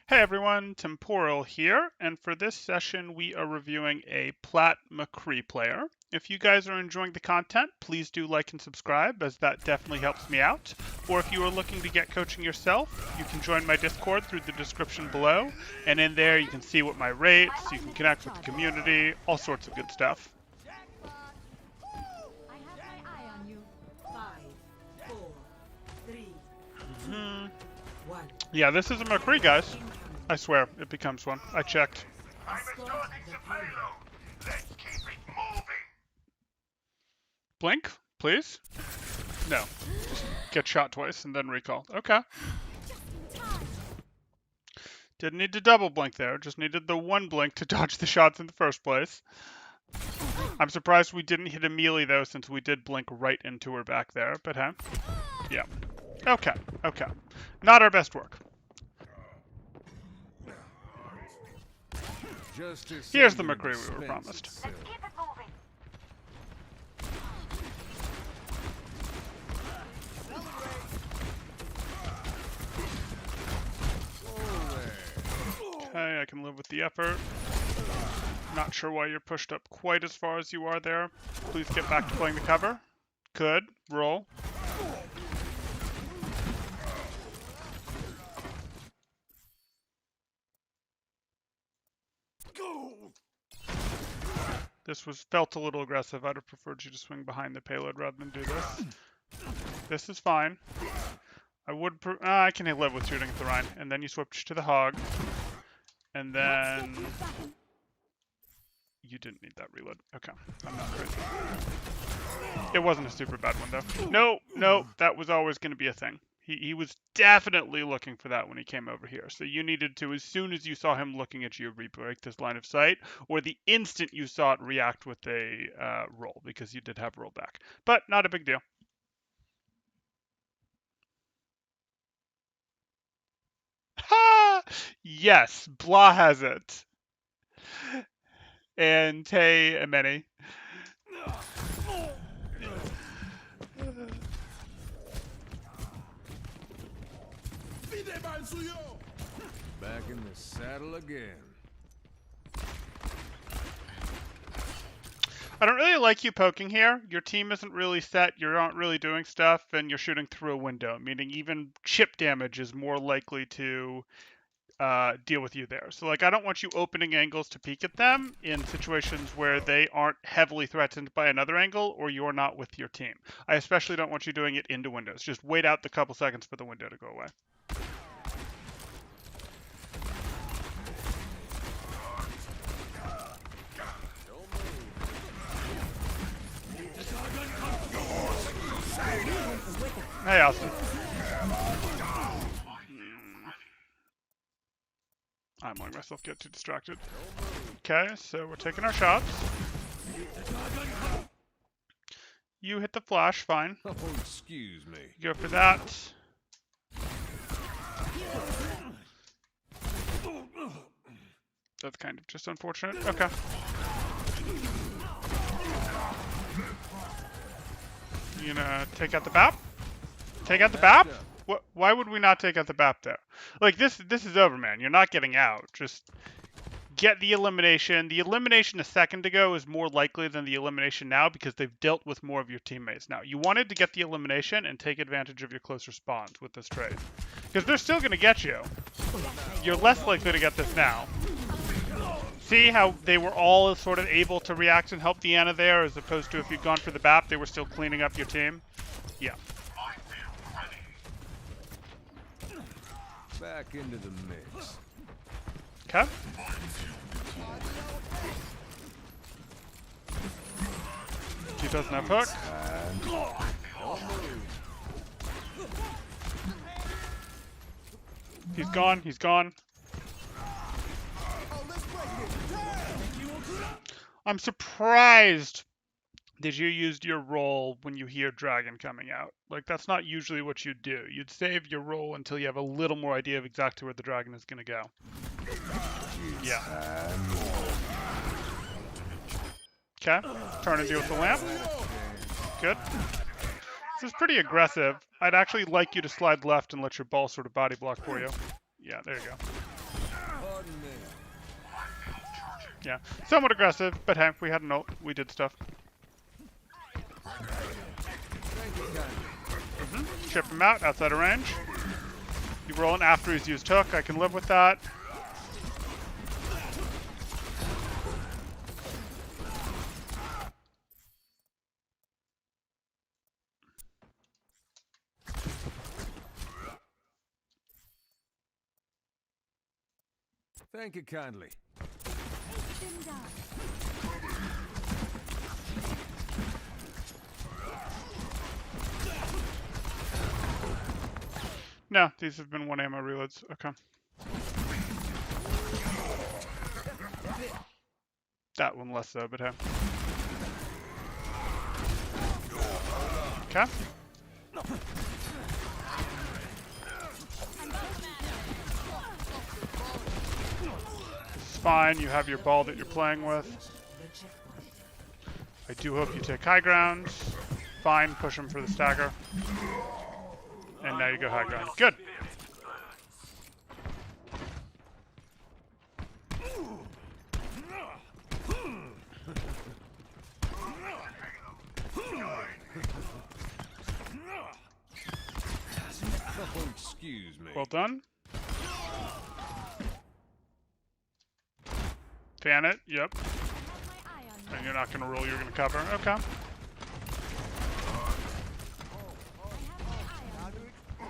Hey everyone, Temporal here, and for this session we are reviewing a Plat McCree player. If you guys are enjoying the content, please do like and subscribe, as that definitely helps me out. Or if you are looking to get coaching yourself, you can join my Discord through the description below, and in there you can see what my rates, you can connect with the community, all sorts of good stuff. Yeah, this is a McCree, guys. I swear, it becomes one. I checked. I'm starting the payload. Let's keep it moving. Blink, please? No. Just get shot twice and then recall. Okay. Didn't need to double blink there. Just needed the one blink to dodge the shots in the first place. I'm surprised we didn't hit a melee, though, since we did blink right into her back there. But hey. Yeah. Okay. Okay. Not our best work. Here's the McCree we were promised. Let's keep it moving. Okay, I can live with the effort. Not sure why you're pushed up quite as far as you are there. Please get back to playing the cover. Good. Roll. This felt a little aggressive. I'd have preferred you to swing behind the payload rather than do this. This is fine. I can live with shooting at the Rhine. And then you switch to the Hog. And then... You didn't need that reload. Okay. I'm not crazy. It wasn't a super bad one, though. No, that was always going to be a thing. He was definitely looking for that when he came over here. So you needed to, as soon as you saw him looking at you, re-break this line of sight, or the instant you saw it, react with a roll, because you did have rollback. But not a big deal. Ha! Yes, Blah has it. And hey, Ameni. Back in the saddle again. I don't really like you poking here. Your team isn't really set, you aren't really doing stuff, and you're shooting through a window, meaning even chip damage is more likely to deal with you there. So, like, I don't want you opening angles to peek at them in situations where they aren't heavily threatened by another angle or you're not with your team. I especially don't want you doing it into windows. Just wait out the couple seconds for the window to go away. Hey, Austin. I'm letting myself get too distracted. Okay, so we're taking our shots. You hit the flash, fine. Oh, excuse me. Go for that. That's kind of just unfortunate. Okay. You gonna take out the BAP? Take out the BAP? What? Why would we not take out the BAP there? Like, this is over, man. You're not getting out. Just get the elimination. The elimination a second ago is more likely than the elimination now because they've dealt with more of your teammates now. You wanted to get the elimination and take advantage of your closer spawns with this trade. Because they're still going to get you. You're less likely to get this now. See how they were all sort of able to react and help Deanna there, as opposed to if you'd gone for the BAP, they were still cleaning up your team? Yeah. Back into the mix. Okay. He doesn't have hook. He's gone, he's gone. I'm surprised that you used your roll when you hear dragon coming out. Like, that's not usually what you'd do. You'd save your roll until you have a little more idea of exactly where the dragon is going to go. Yeah. Okay. Turn and deal with the lamp. Good. This is pretty aggressive. I'd actually like you to slide left and let your ball sort of body block for you. Yeah, there you go. Pardon me. Yeah, somewhat aggressive, but hey, we had an ult. We did stuff. Thank you kindly. Chip him out outside of range. You rolling after he's used hook. I can live with that. Thank you kindly. No, these have been 1 ammo reloads. Okay. That one less so, but hey. Okay. This is fine. You have your ball that you're playing with. I do hope you take high ground. Fine. Push him for the stagger. And now you go high ground. Good. Oh, excuse me. Well done. Fan it. Yep. And you're not going to roll. You're going to cover. Okay.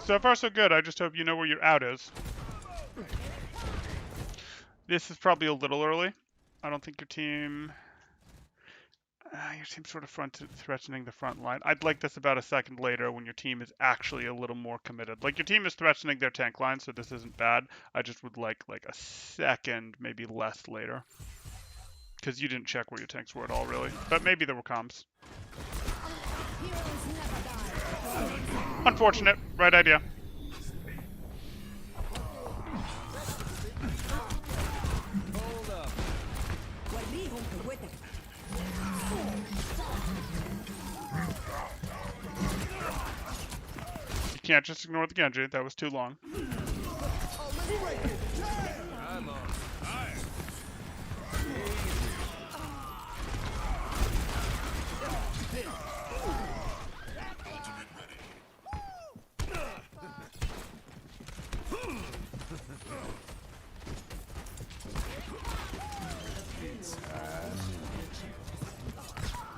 So far, so good. I just hope you know where your out is. This is probably a little early. I don't think your team's sort of threatening the front line. I'd like this about a second later when your team is actually a little more committed. Like, your team is threatening their tank line, so this isn't bad. I just would like a second, maybe less later. Because you didn't check where your tanks were at all, really. But maybe there were comms. Unfortunate. Right idea. Hold up. You can't just ignore the Genji. That was too long. I'm on fire.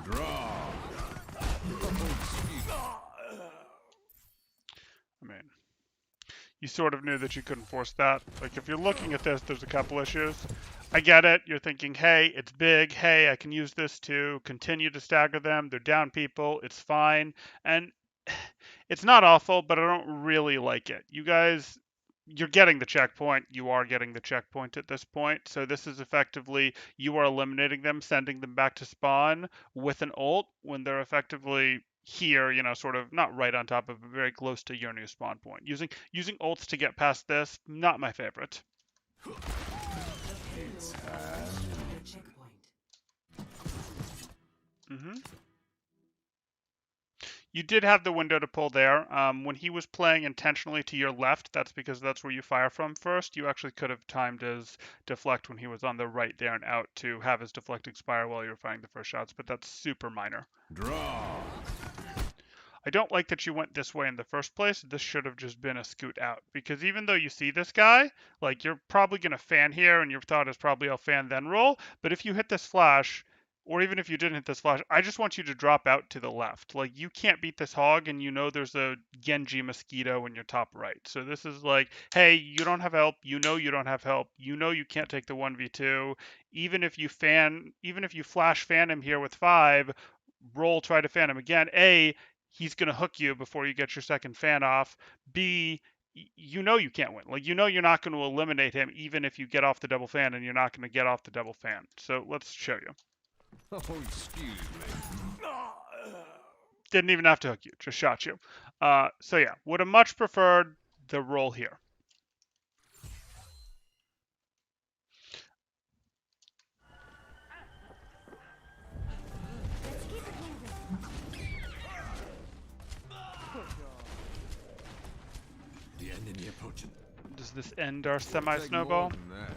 Draw. I mean, you sort of knew that you couldn't force that. Like, if you're looking at this, there's a couple issues. I get it. You're thinking, hey, it's big. Hey, I can use this to continue to stagger them. They're down people. It's fine. And it's not awful, but I don't really like it. You guys, you're getting the checkpoint. You are getting the checkpoint at this point. So this is effectively, you are eliminating them, sending them back to spawn with an ult when they're effectively here, you know, sort of not right on top of, but very close to your new spawn point. Using ults to get past this, not my favorite. You did have the window to pull there. When he was playing intentionally to your left, that's because that's where you fire from first. You actually could have timed his deflect when he was on the right there and out to have his deflect expire while you were firing the first shots, but that's super minor. Draw. I don't like that you went this way in the first place. This should have just been a scoot out, because even though you see this guy, like, you're probably going to fan here and your thought is probably I'll fan then roll. But if you hit this flash, or even if you didn't hit this flash, I just want you to drop out to the left. Like, you can't beat this hog, and you know there's a Genji mosquito in your top right. So this is like, hey, you don't have help. You know you don't have help. You know you can't take the 1v2. Even if you flash fan him here with 5, roll, try to fan him again. A, he's going to hook you before you get your second fan off. B, you know you can't win. Like, you know you're not going to eliminate him even if you get off the double fan, and you're not going to get off the double fan. So let's show you. Oh, excuse me. Didn't even have to hook you, just shot you. So yeah, would have much preferred the roll here. The enemy approaching. Does this end our It'll take more semi-snowball? than that.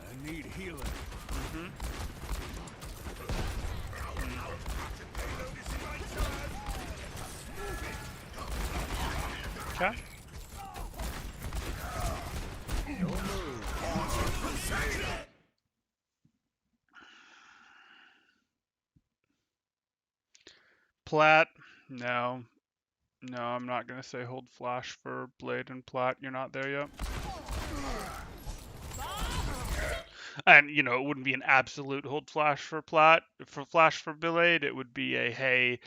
I need healing. Mm-hmm. Okay. No move. Plat, no. No, I'm not going to say hold flash for Blade and Plat. You're not there yet. And, you know, it wouldn't be an absolute hold flash for Plat. For flash for Blade, it would be a, hey,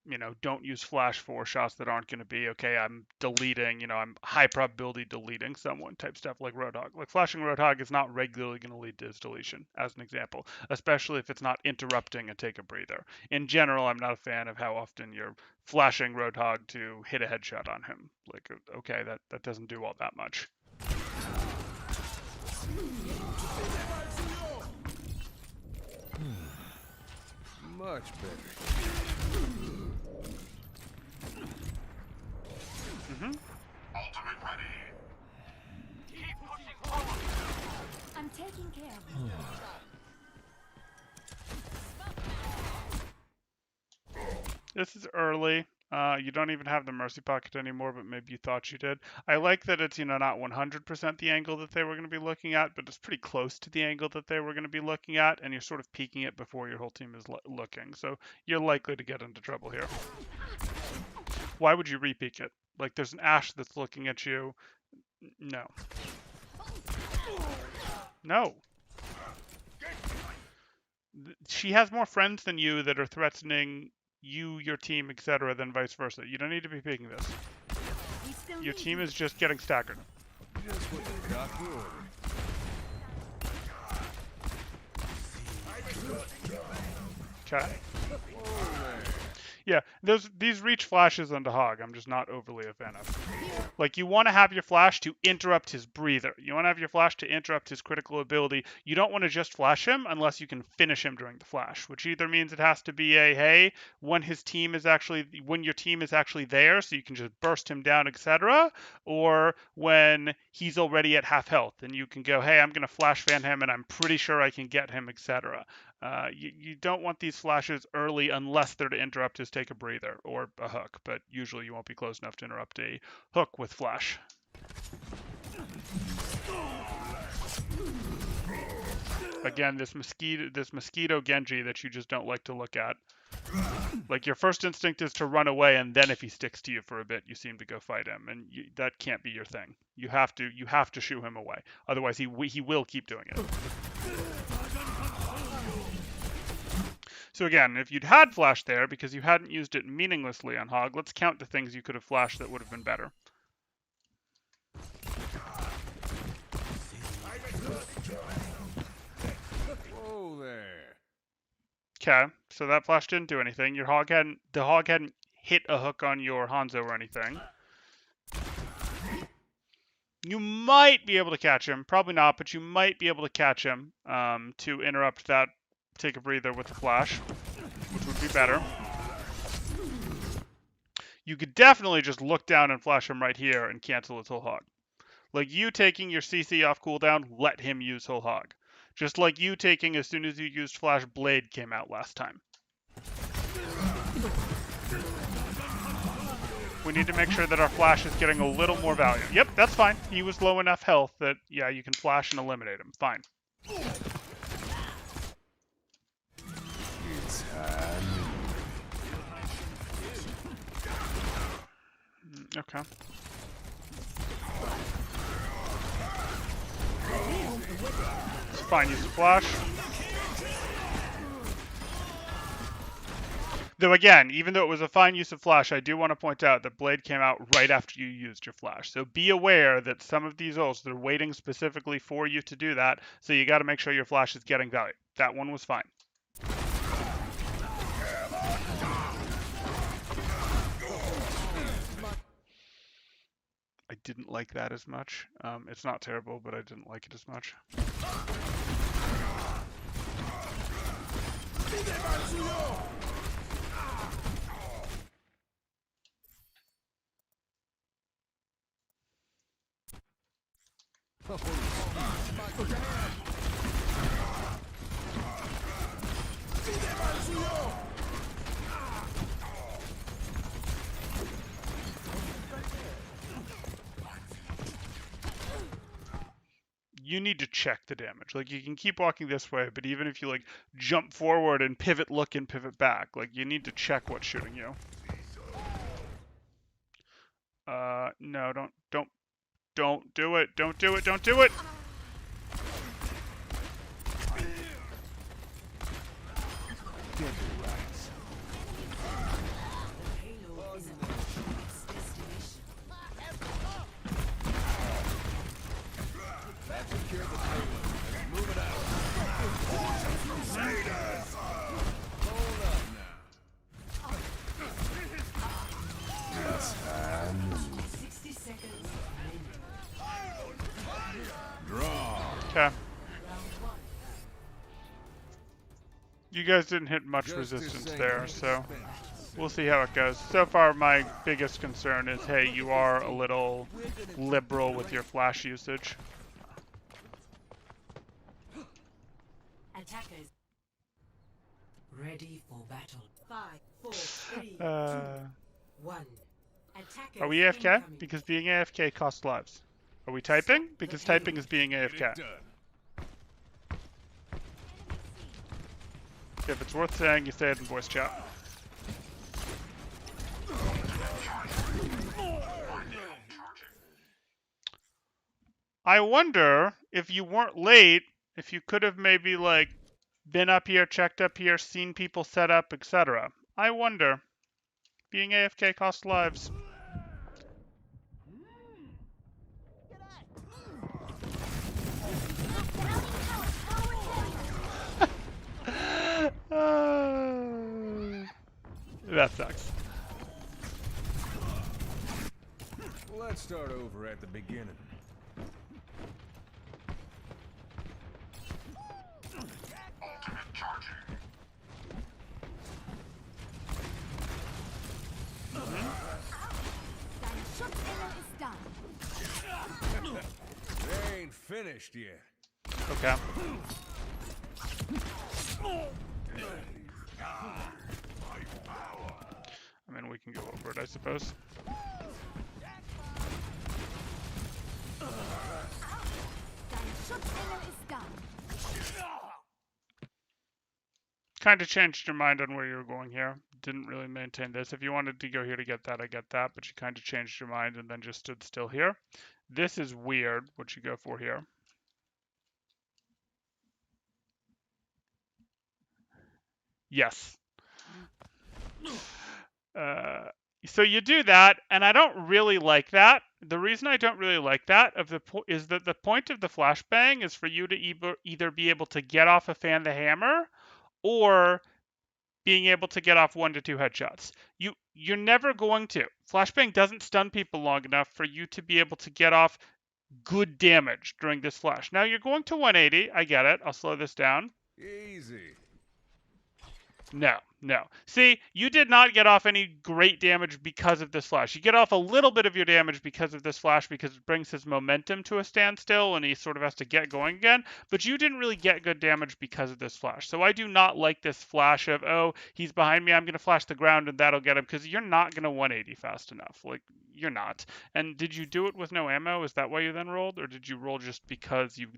you know, don't use flash for shots that aren't going to be, okay, I'm deleting, you know, I'm high probability deleting someone type stuff like Roadhog. Like flashing Roadhog is not regularly going to lead to his deletion, as an example, especially if it's not interrupting a take a breather. In general, I'm not a fan of how often you're flashing Roadhog to hit a headshot on him. Like, okay, that doesn't do all that much. Much better. Mm-hmm. Ultimate ready. Keep pushing forward. I'm taking care of you. This is early. You don't even have the Mercy Pocket anymore, but maybe you thought you did. I like that it's, you know, not 100% the angle that they were going to be looking at, but it's pretty close to the angle that they were going to be looking at, and you're sort of peeking it before your whole team is looking. So you're likely to get into trouble here. Why would you re-peek it? Like, there's an Ashe that's looking at you. No. No. She has more friends than you that are threatening you, your team, etc., than vice versa. You don't need to be picking this. Your team is just getting staggered. Just what the doctor ordered. Okay. Whoa there. Yeah, these reach flashes onto Hog, I'm just not overly a fan of. Like, you want to have your flash to interrupt his breather. You want to have your flash to interrupt his critical ability. You don't want to just flash him unless you can finish him during the flash, which either means it has to be a, hey, when your team is actually there, so you can just burst him down, etc., or when he's already at half health, and you can go, hey, I'm going to flash fan him, and I'm pretty sure I can get him, etc. You don't want these flashes early unless they're to interrupt his take a breather or a hook, but usually you won't be close enough to interrupt a hook with flash. Again, this mosquito Genji that you just don't like to look at. Like, your first instinct is to run away, and then if he sticks to you for a bit, you seem to go fight him, and that can't be your thing. You have to shoo him away. Otherwise, he will keep doing it. So again, if you'd had flash there because you hadn't used it meaninglessly on Hog, let's count the things you could have flashed that would have been better. Whoa there. Okay, so that flash didn't do anything. The Hog hadn't hit a hook on your Hanzo or anything. You might be able to catch him, probably not, but you might be able to catch him to interrupt that take a breather with the flash, which would be better. You could definitely just look down and flash him right here and cancel his whole Hog. Like you taking your CC off cooldown, let him use whole Hog. Just like you taking as soon as you used Flash Blade came out last time. We need to make sure that our flash is getting a little more value. Yep, that's fine. He was low enough health that, yeah, you can flash and eliminate him. Fine. Okay. It's fine, use the flash. Though again, even though it was a fine use of flash, I do want to point out that Blade came out right after you used your flash. So be aware that some of these ults, they're waiting specifically for you to do that, so you got to make sure your flash is getting value. That one was fine. I didn't like that as much. It's not terrible, but I didn't like it as much. You need to check the damage. Like, you can keep walking this way, but even if you like jump forward and pivot, look and pivot back, like you need to check what's shooting you. No, don't do it. Don't do it. Don't do it. Okay. You guys didn't hit much resistance there, so we'll see how it goes. So far, my biggest concern is, hey, you are a little liberal with your flash usage. Attackers ready for battle. 5, 4, 3, 2, 1. Attackers Are we AFK? incoming. Because being AFK costs lives. Are we typing? Because typing is being AFK. If it's worth saying, you say it in voice chat. I wonder if you weren't late, if you could have maybe like been up here, checked up here, seen people set up, etc. I wonder. Being AFK costs lives. That sucks. Let's start over at the beginning. Ultimate charging. Dein Schutzengel ist da. They ain't finished yet. Okay. I mean, we can go over it, I suppose. Dein Schutzengel ist da. Kind of changed your mind on where you were going here. Didn't really maintain this. If you wanted to go here to get that, I get that. But you kind of changed your mind and then just stood still here. This is weird, what you go for here. Yes. So you do that, and I don't really like that. The reason I don't really like that is that the point of the flashbang is for you to either be able to get off a fan the hammer, or being able to get off 1 to 2 headshots. You're never going to. Flashbang doesn't stun people long enough for you to be able to get off good damage during this flash. Now you're going to 180. I get it. I'll slow this down. Easy. No. See, you did not get off any great damage because of this flash. You get off a little bit of your damage because of this flash because it brings his momentum to a standstill and he sort of has to get going again. But you didn't really get good damage because of this flash. So I do not like this flash of, oh, he's behind me, I'm going to flash the ground and that'll get him, because you're not going to 180 fast enough. Like, you're not. And did you do it with no ammo? Is that why you then rolled? Or did you roll just because you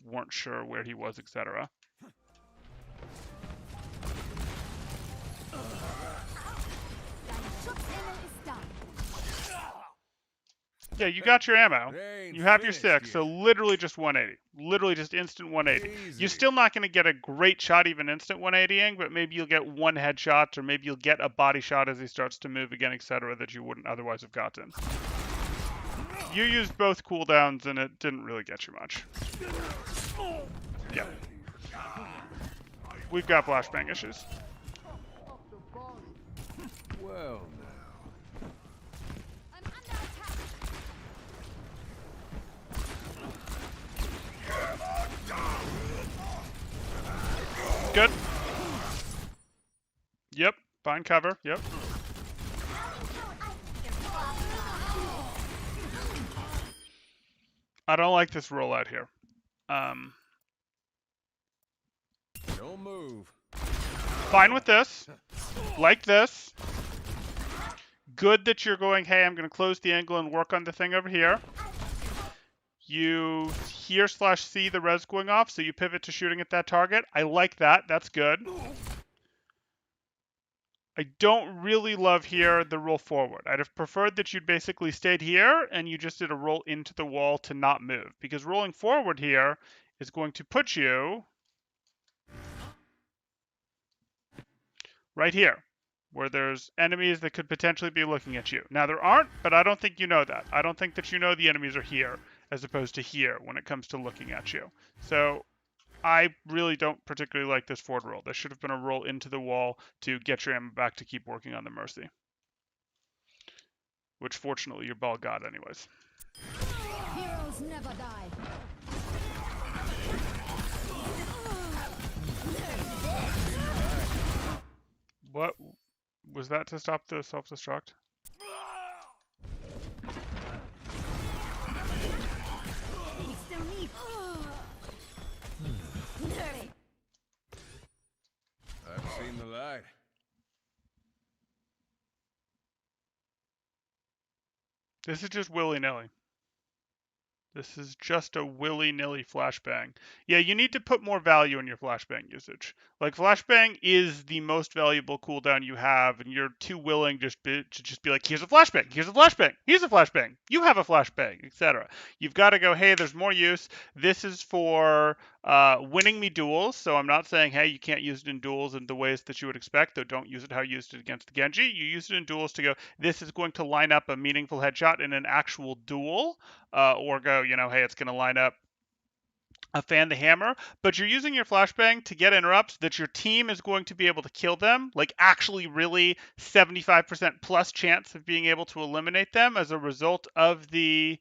weren't sure where he was, etc.? Yeah, you got your ammo. You have your 6, so literally just 180. Literally just instant 180. Easy. You're still not going to get a great shot even instant 180ing, but maybe you'll get 1 headshot, or maybe you'll get a body shot as he starts to move again, etc., that you wouldn't otherwise have gotten. You used both cooldowns, and it didn't really get you much. Yeah. We've got flashbang issues. Well, I'm under attack. Good. Yep. Find cover. Yep. I don't like this rollout here. Don't move. Fine with this. Like this. Good that you're going, hey, I'm going to close the angle and work on the thing over here. You hear /C the res going off, so you pivot to shooting at that target. I like that. That's good. I don't really love here the roll forward. I'd have preferred that you'd basically stayed here and you just did a roll into the wall to not move. Because rolling forward here is going to put you right here, where there's enemies that could potentially be looking at you. Now, there aren't, but I don't think you know that. I don't think that you know the enemies are here as opposed to here when it comes to looking at you. So I really don't particularly like this forward roll. There should have been a roll into the wall to get your ammo back to keep working on the Mercy. Which, fortunately, your ball got anyways. Heroes never die. What was that to stop the self-destruct? We still need. I've seen the light. This is just willy-nilly. This is just a willy-nilly flashbang. Yeah, you need to put more value in your flashbang usage. Like, flashbang is the most valuable cooldown you have, and you're too willing to just be like, here's a flashbang, here's a flashbang, here's a flashbang, you have a flashbang, etc. You've got to go, hey, there's more use. This is for winning me duels, so I'm not saying, hey, you can't use it in duels in the ways that you would expect, though don't use it how you used it against Genji. You use it in duels to go, this is going to line up a meaningful headshot in an actual duel, or go, hey, it's going to line up a fan the hammer, but you're using your flashbang to get interrupts that your team is going to be able to kill them, like actually really 75% plus chance of being able to eliminate them as a result of the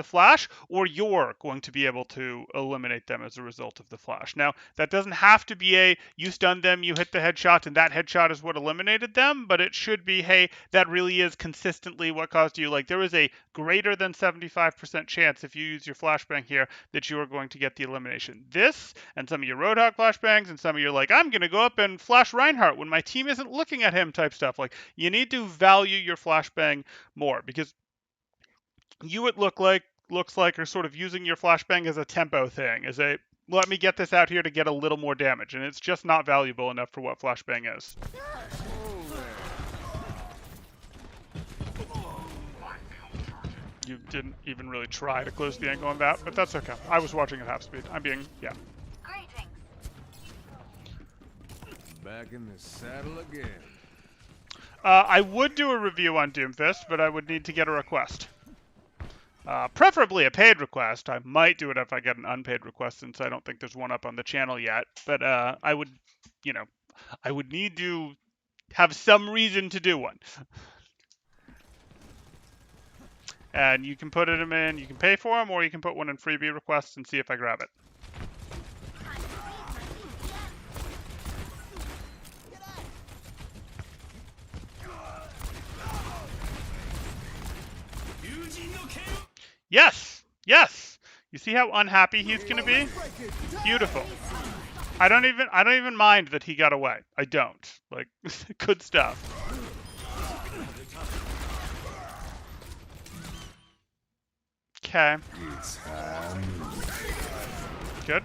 flash, or you're going to be able to eliminate them as a result of the flash. Now, that doesn't have to be you stunned them, you hit the headshot, and that headshot is what eliminated them, but it should be, hey, that really is consistently what caused you. Like, there is a greater than 75% chance if you use your flashbang here that you are going to get the elimination. This, and some of your Roadhog flashbangs, and some of your, like, I'm going to go up and flash Reinhardt when my team isn't looking at him type stuff. Like, you need to value your flashbang more, because you, it looks like are sort of using your flashbang as a tempo thing, as a let me get this out here to get a little more damage, and it's just not valuable enough for what flashbang is. You didn't even really try to close the angle on that, but that's okay. I was watching at half speed. I'm being, yeah. Greetings. Back in the saddle again. I would do a review on Doomfist, but I would need to get a request. Preferably a paid request. I might do it if I get an unpaid request, since I don't think there's one up on the channel yet. But I would, I would need to have some reason to do one. And you can put them in, you can pay for them, or you can put one in freebie requests and see if I grab it. Yes! Yes! You see how unhappy he's gonna be? Beautiful. I don't even mind that he got away. I don't. Like, good stuff. Okay. Good.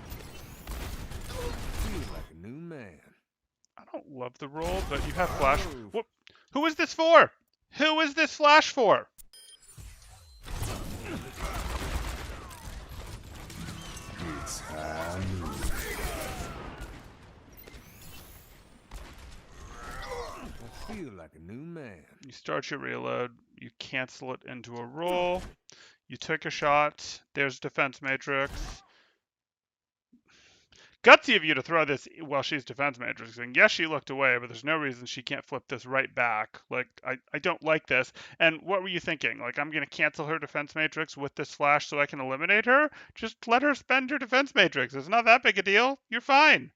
Like a new man. I don't love the roll, but you have flash. Whoop. Who is this for? Who is this flash for? I feel like a new man. You start your reload. You cancel it into a roll. You took a shot. There's defense matrix. Gutsy of you to throw this while she's defense matrixing. Yes, she looked away, but there's no reason she can't flip this right back. Like, I don't like this. And what were you thinking? Like, I'm going to cancel her defense matrix with this flash so I can eliminate her? Just let her spend her defense matrix. It's not that big a deal. You're fine.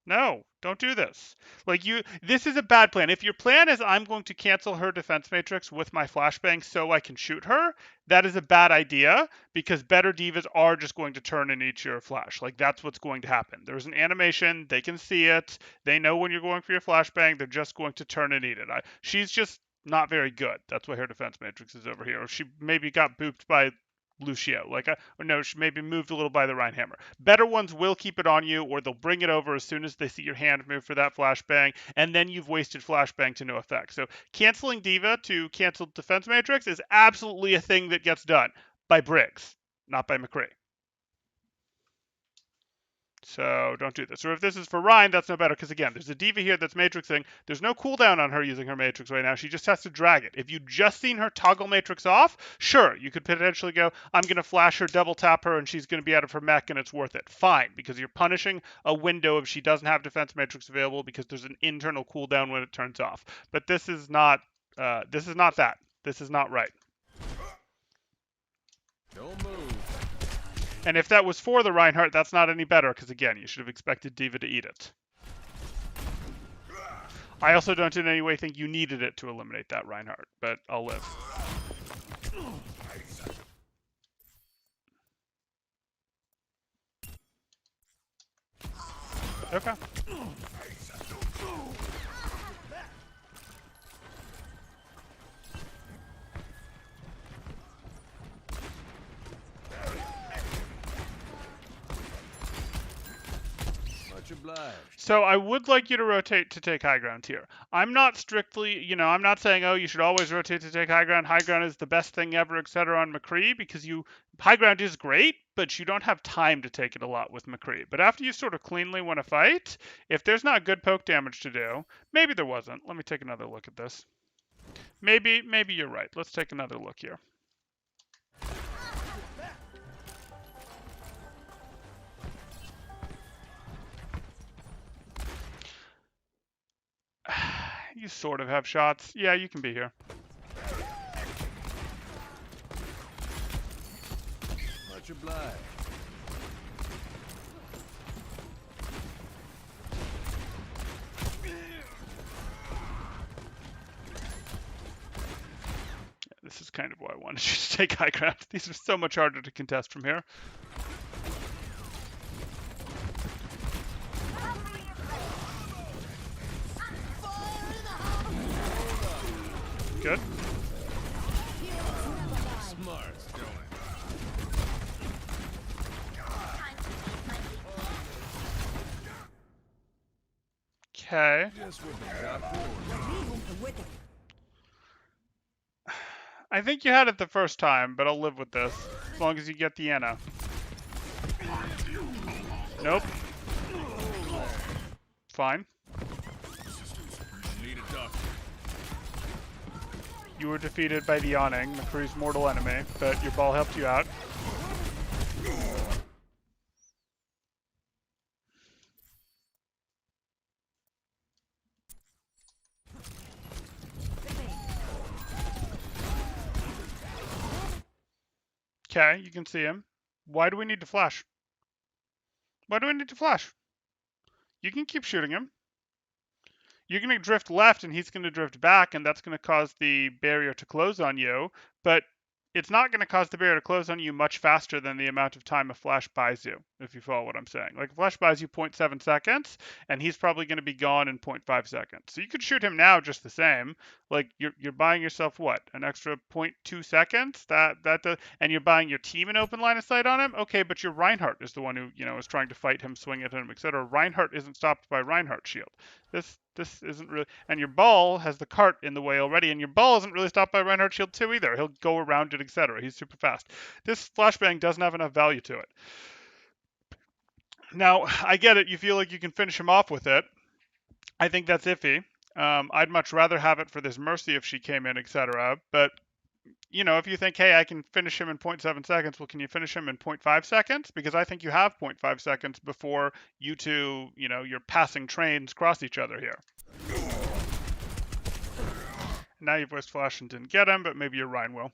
No, don't do this. Like this is a bad plan. If your plan is I'm going to cancel her defense matrix with my flashbang so I can shoot her, that is a bad idea because better divas are just going to turn and eat your flash. Like that's what's going to happen. There's an animation, they can see it, they know when you're going for your flashbang, they're just going to turn and eat it. She's just not very good. That's why her defense matrix is over here. Or she maybe got booped by Lucio. Or no, she maybe moved a little by the Reinhammer. Better ones will keep it on you, or they'll bring it over as soon as they see your hand move for that flashbang, and then you've wasted flashbang to no effect. So canceling Diva to cancel defense matrix is absolutely a thing that gets done by Briggs, not by McCree. So don't do this. Or if this is for Ryan, that's no better because again, there's a Diva here that's matrixing. There's no cooldown on her using her matrix right now. She just has to drag it. If you just seen her toggle matrix off, sure, you could potentially go, I'm going to flash her, double tap her, and she's going to be out of her mech and it's worth it. Fine, because you're punishing a window if she doesn't have defense matrix available because there's an internal cooldown when it turns off. But this is not that. This is not right. Don't move. And if that was for the Reinhardt, that's not any better, because again, you should have expected Diva to eat it. I also don't in any way think you needed it to eliminate that Reinhardt, but I'll live. Okay. So I would like you to rotate to take high ground here. I'm not strictly, I'm not saying, oh, you should always rotate to take high ground. High ground is the best thing ever, etc. on McCree because high ground is great, but you don't have time to take it a lot with McCree. But after you sort of cleanly win a fight, if there's not good poke damage to do, maybe there wasn't. Let me take another look at this. Maybe you're right. Let's take another look here. You sort of have shots. Yeah, you can be here. Much obliged. This is kind of why I wanted you to take high ground. These are so much harder to contest from here. Good. Smart going. Okay. Just with the top forward. I think you had it the first time, but I'll live with this. As long as you get the Anna. Nope. Fine. Need a doctor. You were defeated by the Awning, McCree's mortal enemy, but your ball helped you out. Okay, you can see him. Why do we need to flash? Why do we need to flash? You can keep shooting him. You're going to drift left and he's going to drift back, and that's going to cause the barrier to close on you, but it's not going to cause the barrier to close on you much faster than the amount of time a flash buys you, if you follow what I'm saying. Like, a flash buys you 0.7 seconds, and he's probably going to be gone in 0.5 seconds. So you could shoot him now just the same. Like, you're buying yourself, what, an extra 0.2 seconds? And you're buying your team an open line of sight on him? Okay, but your Reinhardt is the one who, is trying to fight him, swing at him, etc. Reinhardt isn't stopped by Reinhardt shield. This isn't really, and your ball has the cart in the way already, and your ball isn't really stopped by Reinhardt shield too either. He'll go around it, etc. He's super fast. This flashbang doesn't have enough value to it. Now, I get it. You feel like you can finish him off with it. I think that's iffy. I'd much rather have it for this Mercy if she came in, etc. But if you think, hey, I can finish him in 0.7 seconds, well, can you finish him in 0.5 seconds? Because I think you have 0.5 seconds before you two, your passing trains cross each other here. Now you voiced Flash and didn't get him, but maybe your Rhine will.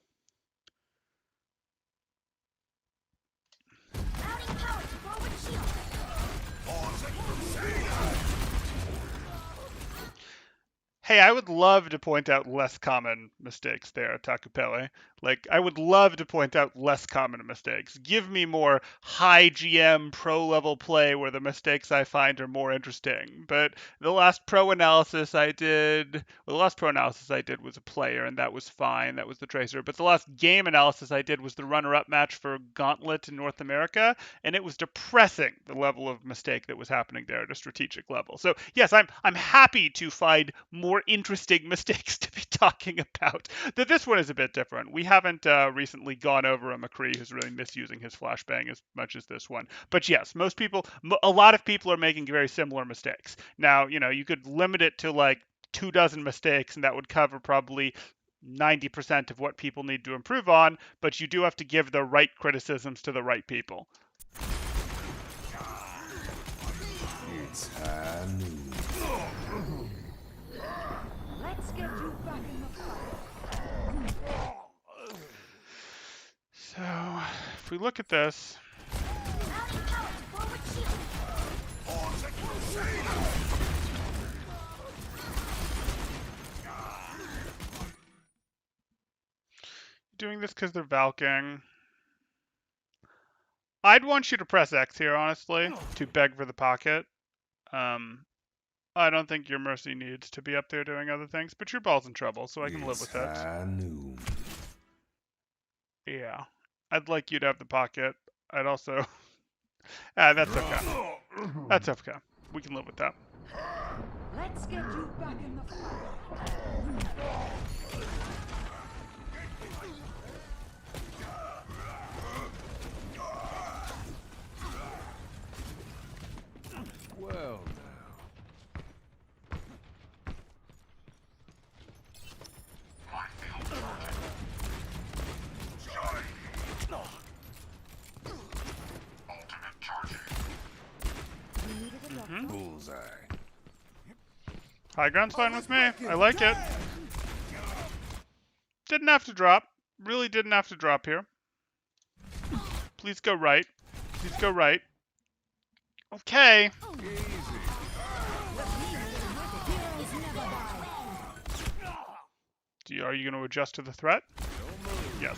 Hey, I would love to point out less common mistakes there, Takupele. Like, I would love to point out less common mistakes. Give me more high GM pro level play where the mistakes I find are more interesting. But the last pro analysis I did, well, the last pro analysis I did was a player, and that was fine. That was the Tracer. But the last game analysis I did was the runner-up match for Gauntlet in North America, and it was depressing the level of mistake that was happening there at a strategic level. So yes, I'm happy to find more interesting mistakes to be talking about. This one is a bit different. We haven't recently gone over a McCree who's really misusing his flashbang as much as this one. But yes, most people, a lot of people are making very similar mistakes. Now, you could limit it to like 24 mistakes, and that would cover probably 90% of what people need to improve on, but you do have to give the right criticisms to the right people. It's high noon. Let's get you back in the fight. So, if we look at this, doing this because they're Valking. I'd want you to press X here, honestly, to beg for the pocket. I don't think your Mercy needs to be up there doing other things, but your ball's in trouble, so I can live with it. High noon. Yeah. I'd like you to have the pocket. I'd also... that's okay. That's okay. We can live with that. Let's get you back in the fight. Well, bullseye. High ground's fine with me. I like it. Didn't have to drop. Really didn't have to drop here. Please go right. Please go right. Okay. Are you going to adjust to the threat? Yes.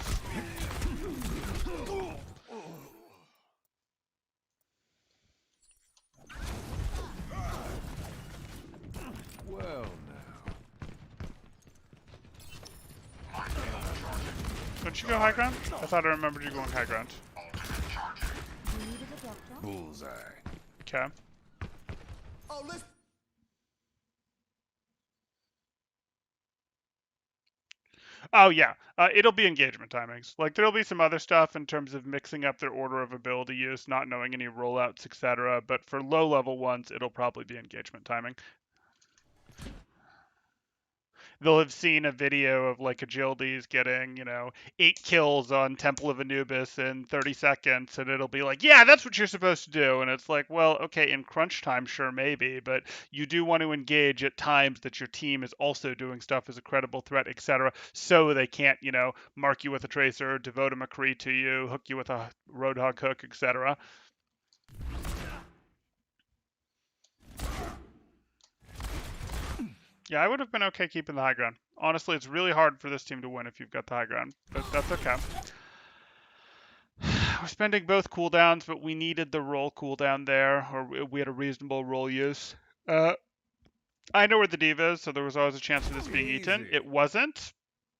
Well, now. Don't you go high ground? I thought I remembered you going high ground. Bullseye. Okay. Oh, yeah. It'll be engagement timings. Like, there'll be some other stuff in terms of mixing up their order of ability use, not knowing any rollouts, etc. But for low-level ones, it'll probably be engagement timing. They'll have seen a video of, like, Agilities getting, 8 kills on Temple of Anubis in 30 seconds, and it'll be like, yeah, that's what you're supposed to do. And it's like, well, okay, in crunch time, sure, maybe, but you do want to engage at times that your team is also doing stuff as a credible threat, etc., so they can't, mark you with a Tracer, devote a McCree to you, hook you with a Roadhog hook, etc. Yeah, I would have been okay keeping the high ground. Honestly, it's really hard for this team to win if you've got the high ground, but that's okay. We're spending both cooldowns, but we needed the roll cooldown there, or we had a reasonable roll use. I know where the div is, so there was always a chance of this being eaten. It wasn't,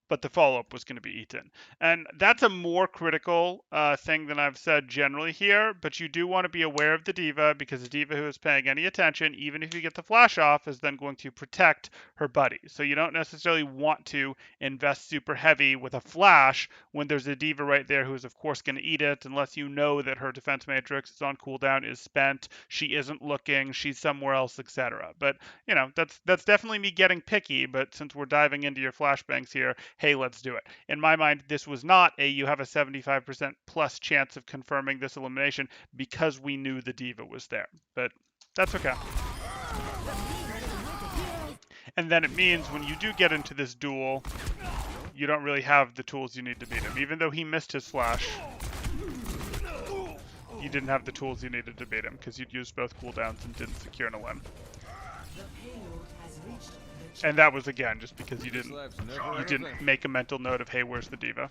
but the follow-up was going to be eaten. And that's a more critical thing than I've said generally here, but you do want to be aware of the diva, because the diva who is paying any attention, even if you get the flash off, is then going to protect her buddy. So you don't necessarily want to invest super heavy with a flash when there's a diva right there who is of course going to eat it, unless you know that her defense matrix is on cooldown, is spent, she isn't looking, she's somewhere else, etc. But, that's definitely me getting picky, but since we're diving into your flashbangs here, hey, let's do it. In my mind, this was not you have a 75% plus chance of confirming this elimination because we knew the diva was there. But that's okay. And then it means when you do get into this duel, you don't really have the tools you need to beat him. Even though he missed his flash, you didn't have the tools you needed to beat him because you'd used both cooldowns and didn't secure an LM. The payload has reached the And that was again just because you This didn't life's never didn't make a mental note of, hey, where's the diva?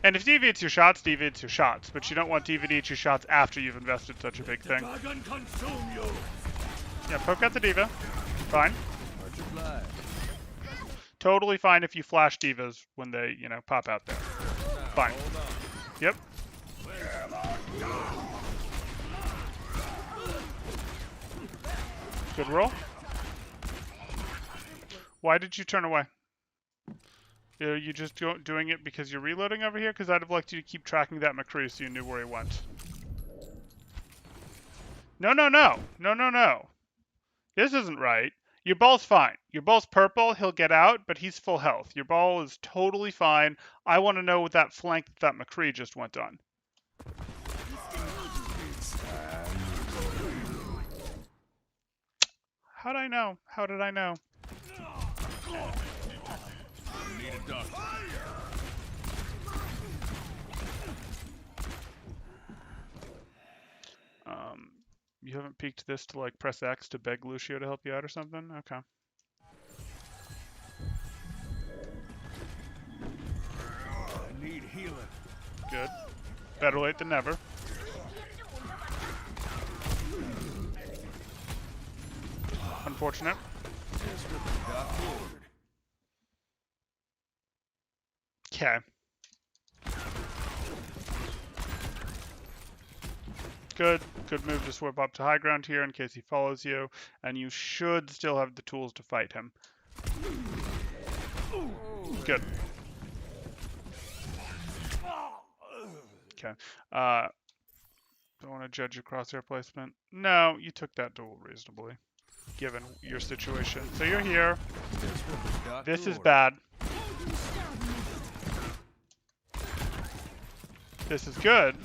And if diva eats your shots, diva eats your shots. But you don't want diva to eat your shots after you've invested such a big thing. Dragon consume you. Yeah, poke out the diva. Fine. Arch your flag. Totally fine if you flash divas when they, pop out there. Fine. Hold on. Yep. Good roll. Why did you turn away? Are you just doing it because you're reloading over here? Because I'd have liked you to keep tracking that McCree so you knew where he went. No, no, no. No, no, no. This isn't right. Your ball's fine. Your ball's purple. He'll get out, but he's full health. Your ball is totally fine. I want to know what that flank that McCree just went on. How'd I know? How did I know? Need a duck. You haven't peeked this to like press X to beg Lucio to help you out or something? Okay. I need healing. Good. Better late than never. Unfortunate. Just what the doc ordered. Okay. Good. Good move to swip up to high ground here in case he follows you, and you should still have the tools to fight him. Good. Okay. Don't want to judge your crosshair placement. No, you took that duel reasonably, given your situation. So you're here. Just what the doc This is ordered. bad. This is good.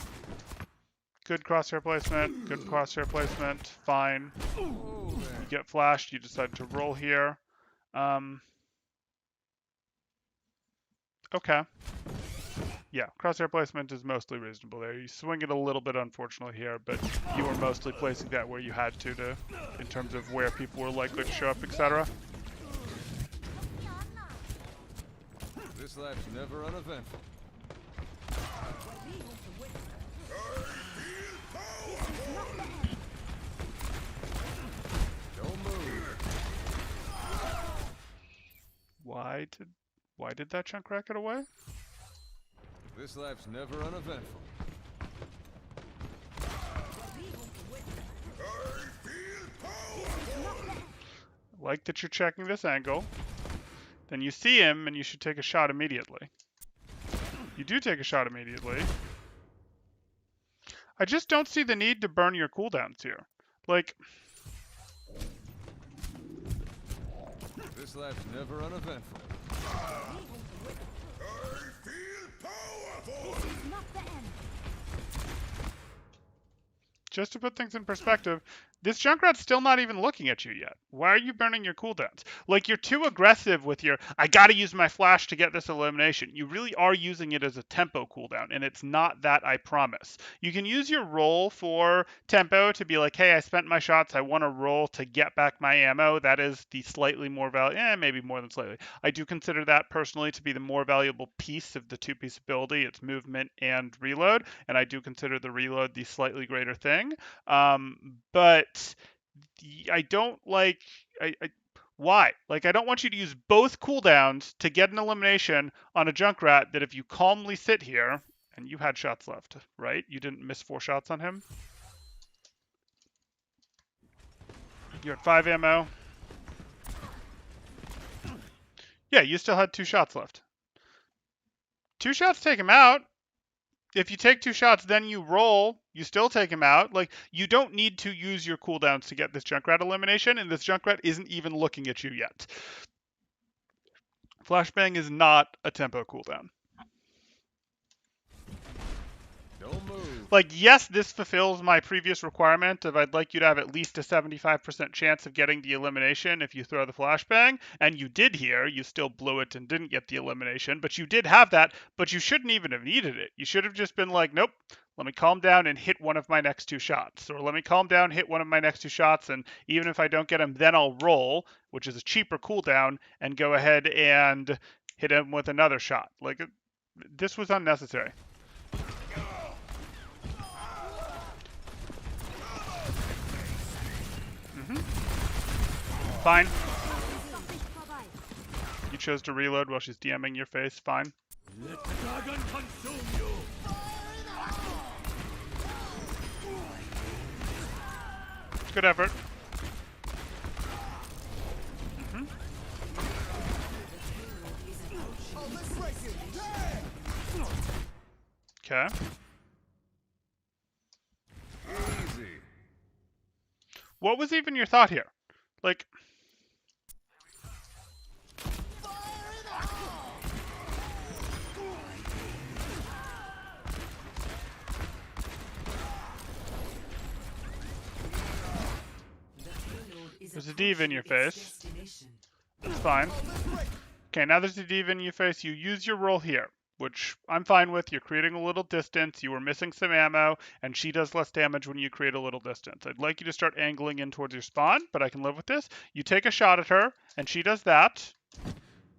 Good crosshair placement. Good crosshair placement. Fine. You get flashed. You decide to roll here. Okay. Yeah, crosshair placement is mostly reasonable there. You swing it a little bit, unfortunately, here, but you were mostly placing that where you had to in terms of where people were likely to show up, etc. This life's never uneventful. Don't move. Why did that chunk racket away? This life's never uneventful. Like that you're checking this angle. Then you see him, and you should take a shot immediately. You do take a shot immediately. I just don't see the need to burn your cooldowns here. Like, This life's never uneventful. just to put things in perspective, this Junkrat's still not even looking at you yet. Why are you burning your cooldowns? Like, you're too aggressive with your, I gotta use my flash to get this elimination. You really are using it as a tempo cooldown, and it's not that, I promise. You can use your roll for tempo to be like, hey, I spent my shots, I want to roll to get back my ammo. That is the slightly more valuable, maybe more than slightly. I do consider that personally to be the more valuable piece of the two-piece ability. It's movement and reload, and I do consider the reload the slightly greater thing. But I don't like, why? Like, I don't want you to use both cooldowns to get an elimination on a Junkrat that if you calmly sit here, and you had shots left, right? You didn't miss 4 shots on him. You're at 5 ammo. Yeah, you still had 2 shots left. 2 shots take him out. If you take 2 shots, then you roll, you still take him out. Like, you don't need to use your cooldowns to get this Junkrat elimination, and this Junkrat isn't even looking at you yet. Flashbang is not a tempo cooldown. Don't move. Like, yes, this fulfills my previous requirement of I'd like you to have at least a 75% chance of getting the elimination if you throw the flashbang, and you did here. You still blew it and didn't get the elimination, but you did have that, but you shouldn't even have needed it. You should have just been like, nope, let me calm down and hit one of my next 2 shots. Or let me calm down, hit one of my next 2 shots, and even if I don't get him, then I'll roll, which is a cheaper cooldown, and go ahead and hit him with another shot. Like, this was unnecessary. Fine. You chose to reload while she's DMing your face. Fine. Let the dragon consume you. Good effort. Okay. Easy. What was even your thought here? Like, there's a div in your face. That's fine. Okay, now there's a div in your face. You use your roll here, which I'm fine with. You're creating a little distance. You were missing some ammo, and she does less damage when you create a little distance. I'd like you to start angling in towards your spawn, but I can live with this. You take a shot at her, and she does that.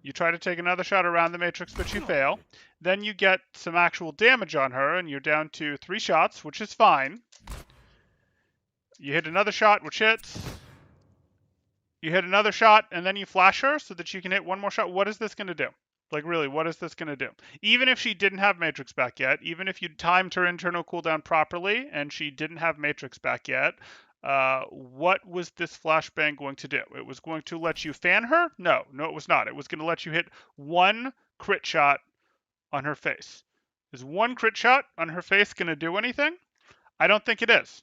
You try to take another shot around the matrix, but you fail. Then you get some actual damage on her, and you're down to 3 shots, which is fine. You hit another shot, which hits. You hit another shot, and then you flash her so that you can hit one more shot. What is this going to do? Like, really, what is this going to do? Even if she didn't have Matrix back yet, even if you timed her internal cooldown properly and she didn't have Matrix back yet, what was this flashbang going to do? It was going to let you fan her? No, it was not. It was going to let you hit 1 crit shot on her face. Is 1 crit shot on her face going to do anything? I don't think it is.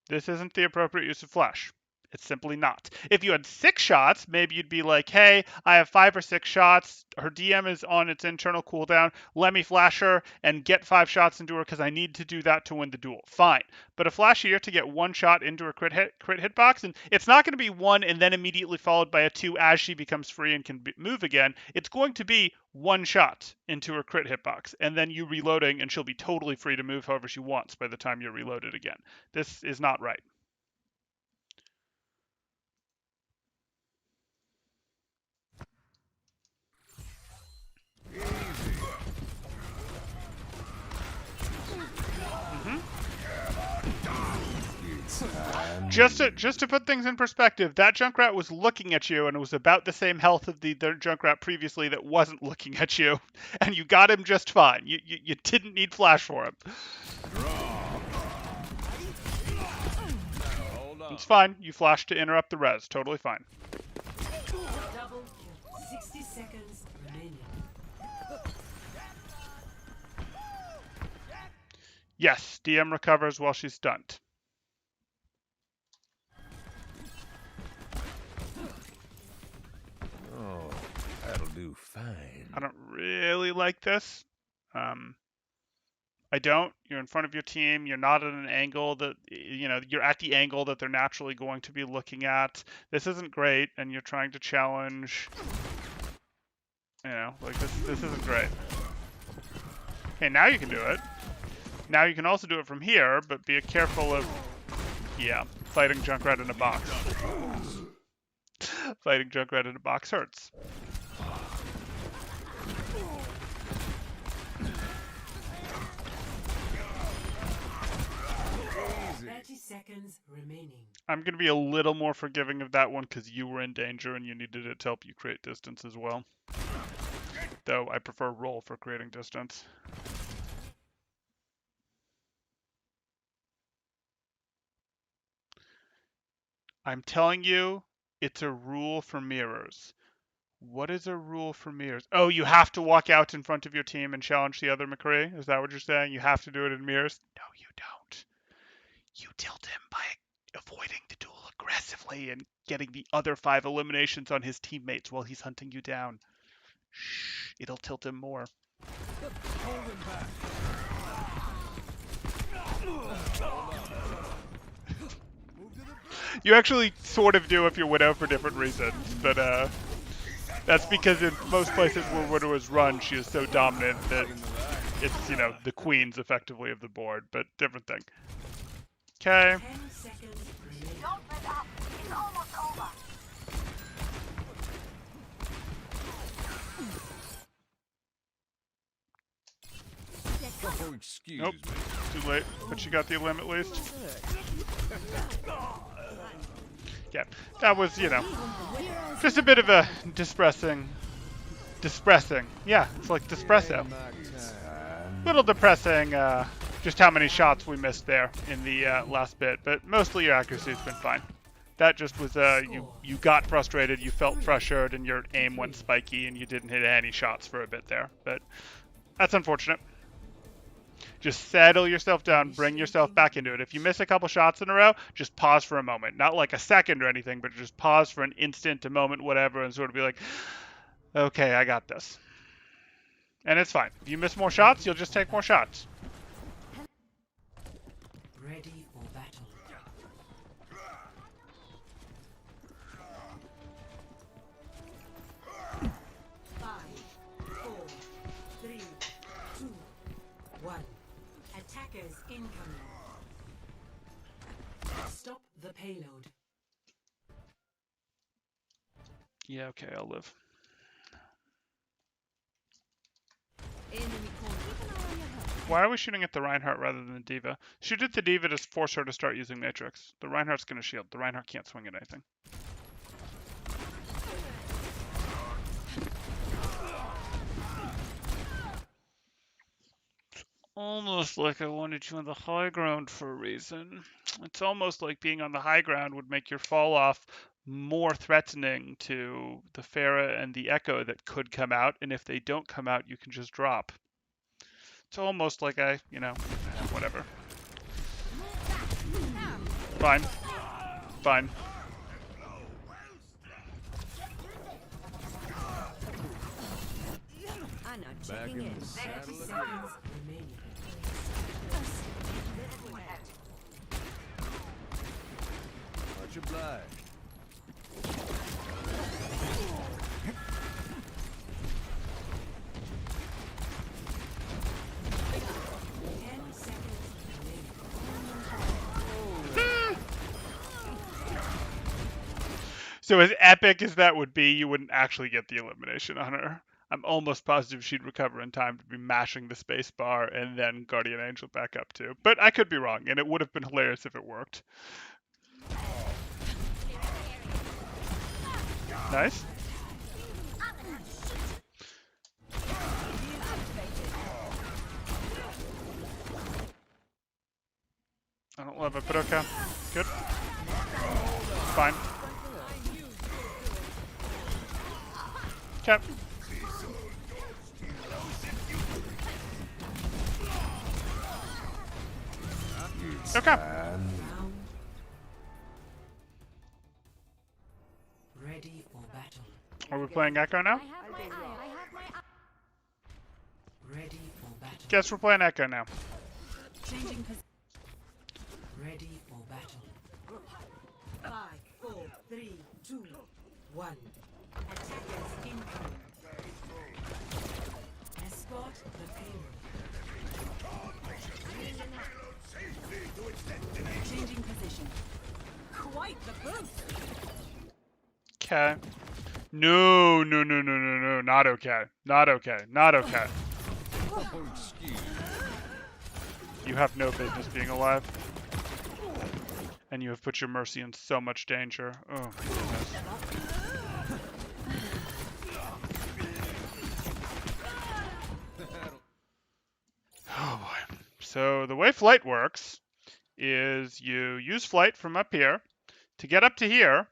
This isn't the appropriate use of flash. It's simply not. If you had 6 shots, maybe you'd be like, hey, I have 5 or 6 shots. Her DM is on its internal cooldown. Let me flash her and get 5 shots into her because I need to do that to win the duel. Fine. But a flash here to get 1 shot into her crit hitbox, and it's not going to be 1 and then immediately followed by a 2 as she becomes free and can move again. It's going to be 1 shot into her crit hitbox, and then you reloading, and she'll be totally free to move however she wants by the time you're reloaded again. This is not right. Just to put things in perspective, that Junkrat was looking at you and it was about the same health of the Junkrat previously that wasn't looking at you, and you got him just fine. You didn't need flash for him. It's fine. You flashed to interrupt the res. Totally fine. Double kill. 60 seconds remaining. Yes, DM recovers while she's stunned. Oh, that'll do fine. I don't really like this. I don't. You're in front of your team. You're not at an angle that, you're at the angle that they're naturally going to be looking at. This isn't great, and you're trying to challenge. This isn't great. Okay, now you can do it. Now you can also do it from here, but be careful of, fighting Junkrat in a box. Fighting Junkrat in a box hurts. Seconds remaining. I'm going to be a little more forgiving of that one because you were in danger and you needed it to help you create distance as well. Though I prefer roll for creating distance. I'm telling you, it's a rule for mirrors. What is a rule for mirrors? Oh, you have to walk out in front of your team and challenge the other McCree? Is that what you're saying? You have to do it in mirrors? No, you don't. You tilt him by avoiding the duel aggressively and getting the other 5 eliminations on his teammates while he's hunting you down. Shh, it'll tilt him more. Hold him back. You actually sort of do if you're Widow for different reasons, but that's because in most places where Widow is run, she is so dominant that it's, you know, the queens effectively of the board, but different thing. Okay. 10 seconds remaining. Don't let up. It's almost over. Oh, excuse Nope. me. Too late, but she got the limb at least. Yeah, that was, you know, just a bit of a distressing. Yeah, it's like Despresso. Little depressing, just how many shots we missed there in the last bit, but mostly your accuracy's been fine. That just was, you got frustrated, you felt pressured, and your aim went spiky, and you didn't hit any shots for a bit there, but that's unfortunate. Just settle yourself down, bring yourself back into it. If you miss a couple shots in a row, just pause for a moment. Not like a second or anything, but just pause for an instant, a moment, whatever, and sort of be like, okay, I got this. And it's fine. If you miss more shots, you'll just take more shots. Ready for battle. Five, 4, 3, 2, 1. Attackers incoming. Stop the payload. Yeah, okay, I'll live. Why are we shooting at the Reinhardt rather than the Diva? Shoot at the Diva to force her to start using Matrix. The Reinhardt's gonna shield. The Reinhardt can't swing at anything. Almost like I wanted you on the high ground for a reason. It's almost like being on the high ground would make your fall off more threatening to the Pharah and the Echo that could come out, and if they don't come out, you can just drop. It's almost like you know, whatever. Fine. Fine. Back in the saddle again. Seconds remaining. Much obliged. So as epic as that would be, you wouldn't actually get the elimination on her. I'm almost positive she'd recover in time to be mashing the space bar and then Guardian Angel back up too. But I could be wrong, and it would have been hilarious if it worked. Nice. I don't love it, but okay. Good. Fine. Okay. Okay. Ready for battle. Are we playing Echo now? Ready for battle. Guess we're playing Echo now. Changing position. Ready for battle. 5, 4, 3, 2, 1. Attackers incoming. Escort the payload. Changing position. Quite the boost. Okay. No, no, no, no, no, no. Not okay. Not okay. Not okay. Oh, excuse me. You have no business being alive. And you have put your Mercy in so much danger. Oh, my goodness. Oh, boy. So the way flight works is you use flight from up here to get up to here.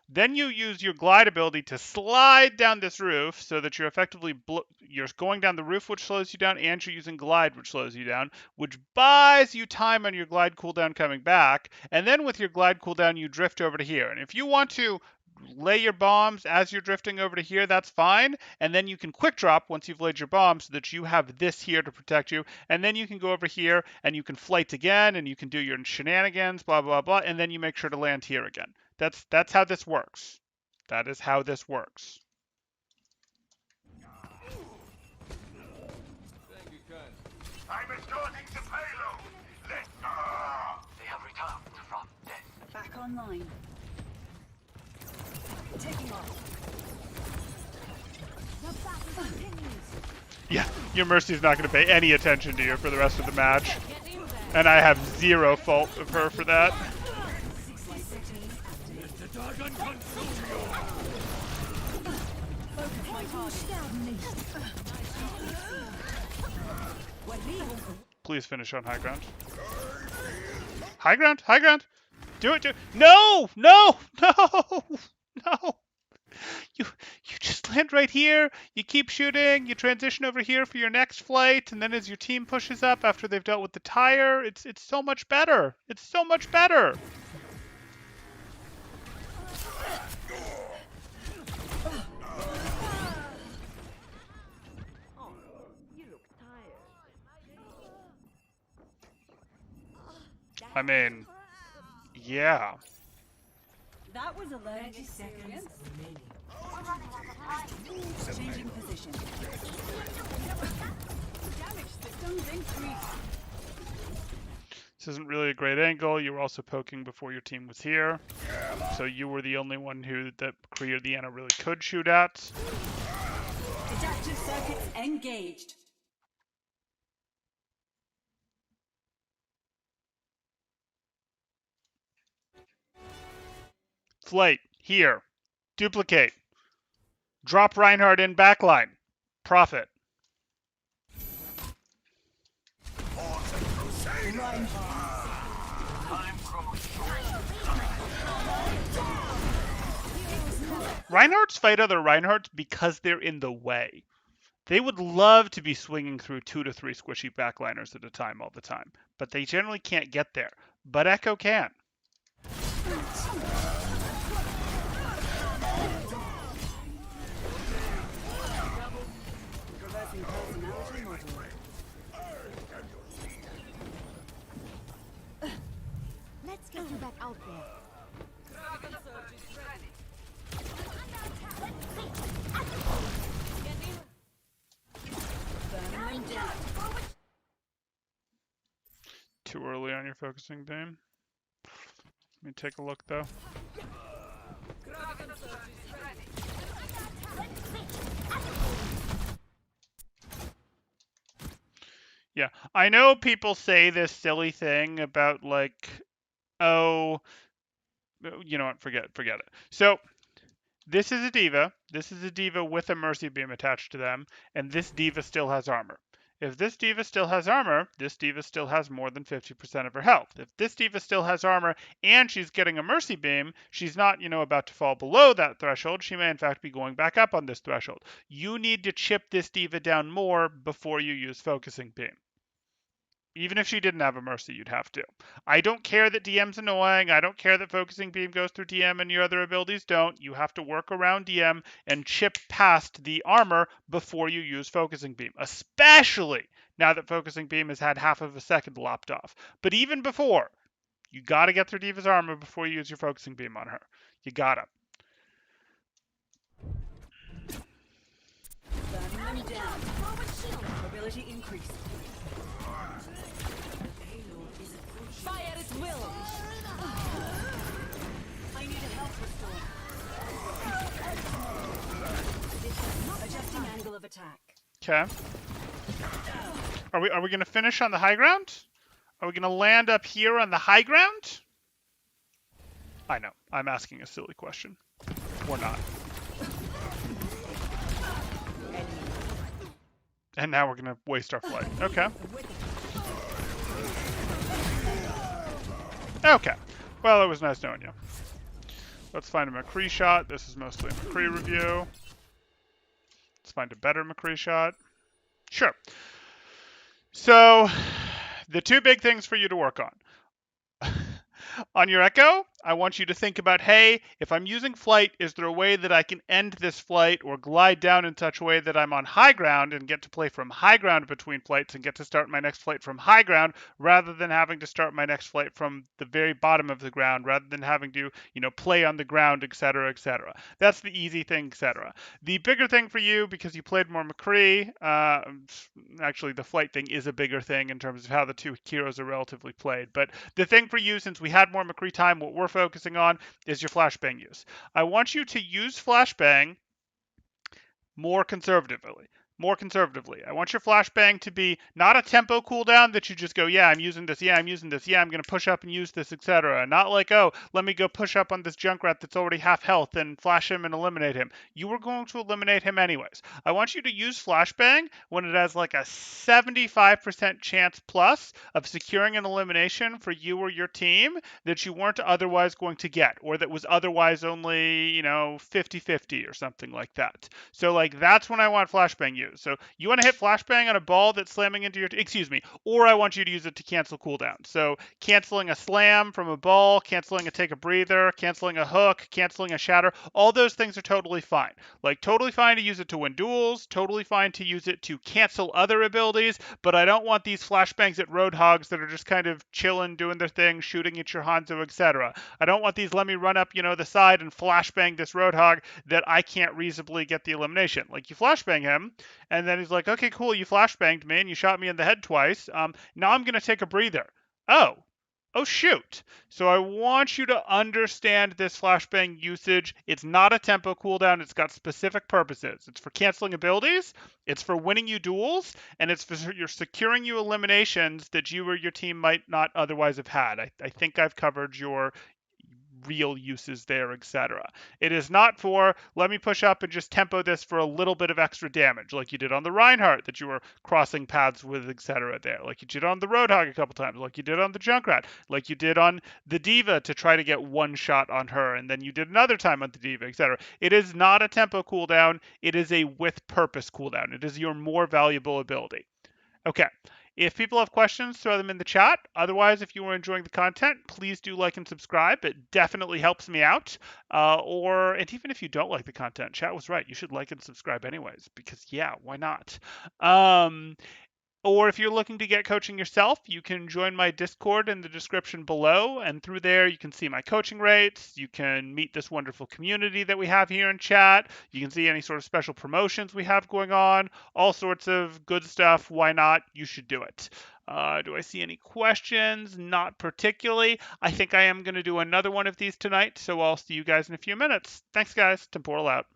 Then you use your glide ability to slide down this roof so that you're effectively you're going down the roof, which slows you down, and you're using glide, which slows you down, which buys you time on your glide cooldown coming back. And then with your glide cooldown, you drift over to here. And if you want to lay your bombs as you're drifting over to here, that's fine. And then you can quick drop once you've laid your bombs so that you have this here to protect you. And then you can go over here and you can flight again and you can do your shenanigans, blah, blah, blah. And then you make sure to land here again. That's how this works. That is how this works. Thank you, Ken. I'm escorting the payload. They have returned from death. Back online. Taking off. The battle continues. Yeah, your Mercy's not going to pay any attention to you for the rest of the match. And I have zero fault of her for that. Please finish on high ground. High ground? High ground? Do it, do it. No! No! No! No! You just land right here, you keep shooting, you transition over here for your next flight, and then as your team pushes up after they've dealt with the tire, it's so much better. It's so much better. I mean, yeah. That was a learning 30 seconds experience. remaining. Changing position. Damage systems increased. This isn't really a great angle. You were also poking before your team was here. So you were the only one that McCree or the Anna really could shoot at. Adaptive circuits engaged. Flight, here. Duplicate. Drop Reinhardt in backline. Profit. Reinhardts fight other Reinhardts because they're in the way. They would love to be swinging through 2 to 3 squishy backliners at a time all the time, but they generally can't get there. But Echo can. Reversing personality model. Let's get you back out there. Burn them down. Too early on your focusing beam. Let me take a look though. Yeah, I know people say this silly thing about like, oh, you know what, forget it. So this is a diva. This is a diva with a mercy beam attached to them, and this diva still has armor. If this diva still has armor, this diva still has more than 50% of her health. If this diva still has armor and she's getting a mercy beam, she's not, about to fall below that threshold. She may in fact be going back up on this threshold. You need to chip this diva down more before you use focusing beam. Even if she didn't have a mercy, you'd have to. I don't care that DM's annoying. I don't care that focusing beam goes through DM and your other abilities don't. You have to work around DM and chip past the armor before you use focusing beam, especially now that focusing beam has had half of a second lopped off. But even before, you got to get through Diva's armor before you use your focusing beam on her. You gotta. Burning them down. Mobility increased. Fire at will. I need a health restore. Adjusting angle of attack. Okay. Are we gonna finish on the high ground? Are we gonna land up here on the high ground? I know. I'm asking a silly question. Or not. And now we're gonna waste our flight. Okay. Okay. Well, it was nice knowing you. Let's find a McCree shot. This is mostly a McCree review. Let's find a better McCree shot. Sure. So, the two big things for you to work on. On your Echo, I want you to think about, hey, if I'm using flight, is there a way that I can end this flight or glide down in such a way that I'm on high ground and get to play from high ground between flights and get to start my next flight from high ground rather than having to start my next flight from the very bottom of the ground, rather than having to, play on the ground, etc., etc. That's the easy thing, etc. The bigger thing for you, because you played more McCree, actually the flight thing is a bigger thing in terms of how the two heroes are relatively played, but the thing for you, since we had more McCree time, what we're focusing on is your Flashbang use. I want you to use Flashbang more conservatively. More conservatively. I want your flashbang to be not a tempo cooldown that you just go, yeah, I'm using this, yeah, I'm using this, yeah, I'm going to push up and use this, etc. Not like, oh, let me go push up on this Junkrat that's already half health and flash him and eliminate him. You were going to eliminate him anyways. I want you to use flashbang when it has like a 75% chance plus of securing an elimination for you or your team that you weren't otherwise going to get, or that was otherwise only, 50-50 or something like that. So like that's when I want flashbang used. So you want to hit flashbang on a ball that's slamming into your, or I want you to use it to cancel cooldown. So canceling a slam from a ball, canceling a take a breather, canceling a hook, canceling a shatter, all those things are totally fine. Like totally fine to use it to win duels, totally fine to use it to cancel other abilities, but I don't want these flashbangs at Roadhogs that are just kind of chilling, doing their thing, shooting at your Hanzo, etc. I don't want these let me run up, the side and flashbang this Roadhog that I can't reasonably get the elimination. Like you flashbang him, and then he's like, okay, cool, you flashbanged me and you shot me in the head twice. Now I'm going to take a breather. Oh, shoot. So I want you to understand this flashbang usage. It's not a tempo cooldown. It's got specific purposes. It's for canceling abilities, it's for winning you duels, and it's for securing you eliminations that you or your team might not otherwise have had. I think I've covered your real uses there, etc. It is not for, let me push up and just tempo this for a little bit of extra damage, like you did on the Reinhardt that you were crossing paths with, etc. there, like you did on the Roadhog a couple times, like you did on the Junkrat, like you did on the Diva to try to get one shot on her, and then you did another time on the Diva, etc. It is not a tempo cooldown. It is a with purpose cooldown. It is your more valuable ability. Okay. If people have questions, throw them in the chat. Otherwise, if you are enjoying the content, please do like and subscribe. It definitely helps me out. And even if you don't like the content, chat was right. You should like and subscribe anyways, because yeah, why not? Or if you're looking to get coaching yourself, you can join my Discord in the description below. And through there, you can see my coaching rates. You can meet this wonderful community that we have here in chat. You can see any sort of special promotions we have going on, all sorts of good stuff. Why not? You should do it. Do I see any questions? Not particularly. I think I am going to do another one of these tonight. So I'll see you guys in a few minutes. Thanks, guys. Temporal out.